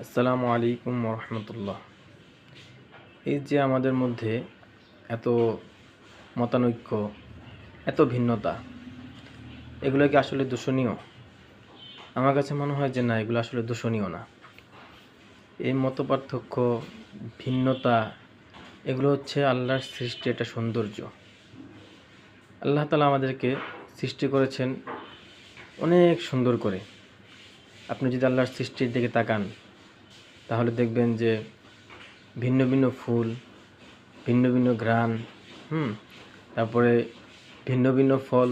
আসসালামু আলাইকুম রহমতুল্লাহ। এই যে আমাদের মধ্যে এত মতানৈক্য, এত ভিন্নতা, এগুলো কি আসলে দূষণীয়? আমার কাছে মনে হয় যে না, এগুলো আসলে দূষণীয় না। এই মতপার্থক্য, ভিন্নতা, এগুলো হচ্ছে আল্লাহর সৃষ্টি একটা সৌন্দর্য। আল্লাহ তাআলা আমাদেরকে সৃষ্টি করেছেন অনেক সুন্দর করে। আপনি যদি আল্লাহর সৃষ্টির দিকে তাকান তাহলে দেখবেন যে ভিন্ন ভিন্ন ফুল, ভিন্ন ভিন্ন ঘ্রাণ, তারপরে ভিন্ন ভিন্ন ফল,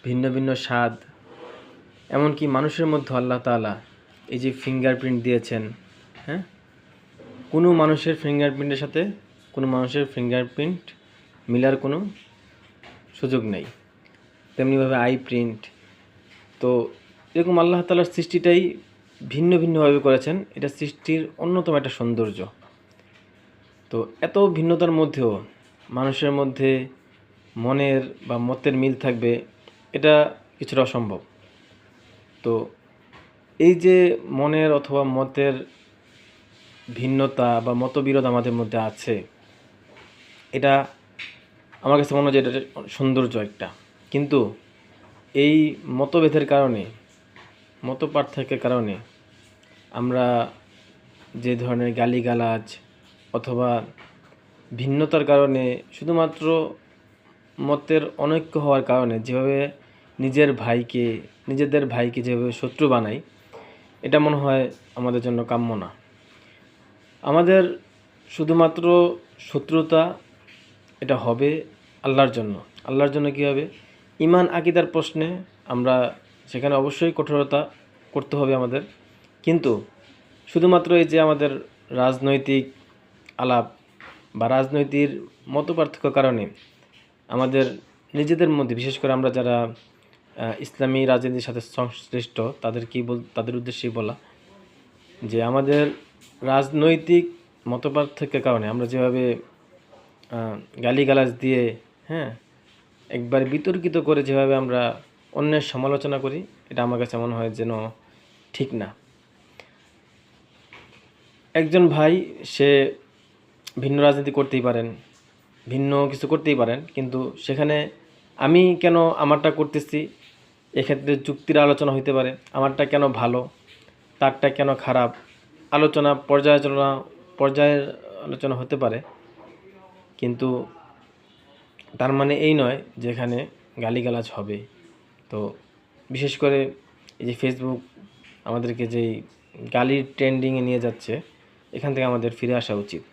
ভিন্ন ভিন্ন স্বাদ। এমনকি মানুষের মধ্যে আল্লাহ তাআলা এই যে ফিঙ্গারপ্রিন্ট দিয়েছেন, কোনো মানুষের ফিঙ্গারপ্রিন্টের সাথে কোনো মানুষের ফিঙ্গারপ্রিন্ট মিলার কোনো সুযোগ নেই। তেমনিভাবে আই প্রিন্ট। তো এরকম আল্লাহ তাআলার সৃষ্টিটাই ভিন্ন ভিন্নভাবে করেছেন। এটা সৃষ্টির অন্যতম একটা সৌন্দর্য। তো এত ভিন্নতার মধ্যেও মানুষের মধ্যে মনের বা মতের মিল থাকবে, এটা কিছুটা অসম্ভব। তো এই যে মনের অথবা মতের ভিন্নতা বা মতবিরোধ আমাদের মধ্যে আছে, এটা আমার কাছে মনে হয় যে এটা সৌন্দর্য একটা। কিন্তু এই মতভেদের কারণে, মত পার্থক্যের কারণে আমরা যে ধরনের গালিগালাজ অথবা ভিন্নতার কারণে, শুধুমাত্র মতের অনৈক্য হওয়ার কারণে যেভাবে নিজেদের ভাইকে যেভাবে শত্রু বানাই, এটা মনে হয় আমাদের জন্য কাম্য না। আমাদের শুধুমাত্র শত্রুতা এটা হবে আল্লাহর জন্য। আল্লাহর জন্য কী হবে? ঈমান আকীদার প্রশ্নে আমরা সেখানে অবশ্যই কঠোরতা করতে হবে আমাদের। কিন্তু শুধুমাত্র এই যে আমাদের রাজনৈতিক আলাপ বা রাজনৈতিক মতপার্থক্যের কারণে আমাদের নিজেদের মধ্যে, বিশেষ করে আমরা যারা ইসলামী রাজনীতির সাথে সংশ্লিষ্ট, তাদের উদ্দেশ্যেই বলা যে আমাদের রাজনৈতিক মতপার্থক্যের কারণে আমরা যেভাবে গালিগালাজ দিয়ে একবার বিতর্কিত করে যেভাবে আমরা অন্যের সমালোচনা করি, এটা আমার কাছে মনে হয় যেন ঠিক না। একজন ভাই সে ভিন্ন রাজনীতি করতেই পারেন, ভিন্ন কিছু করতেই পারেন, কিন্তু সেখানে আমি কেন আমারটা করতেছি, এক্ষেত্রে যুক্তির আলোচনা হইতে পারে। আমারটা কেন ভালো, তারটা কেন খারাপ, পর্যায়ের আলোচনা হতে পারে। কিন্তু তার মানে এই নয় যে এখানে গালিগালাজ হবে। তো বিশেষ করে এই যে ফেসবুক আমাদেরকে যেই গালির ট্রেন্ডিংয়ে নিয়ে যাচ্ছে, এখান থেকে আমাদের ফিরে আসা উচিত।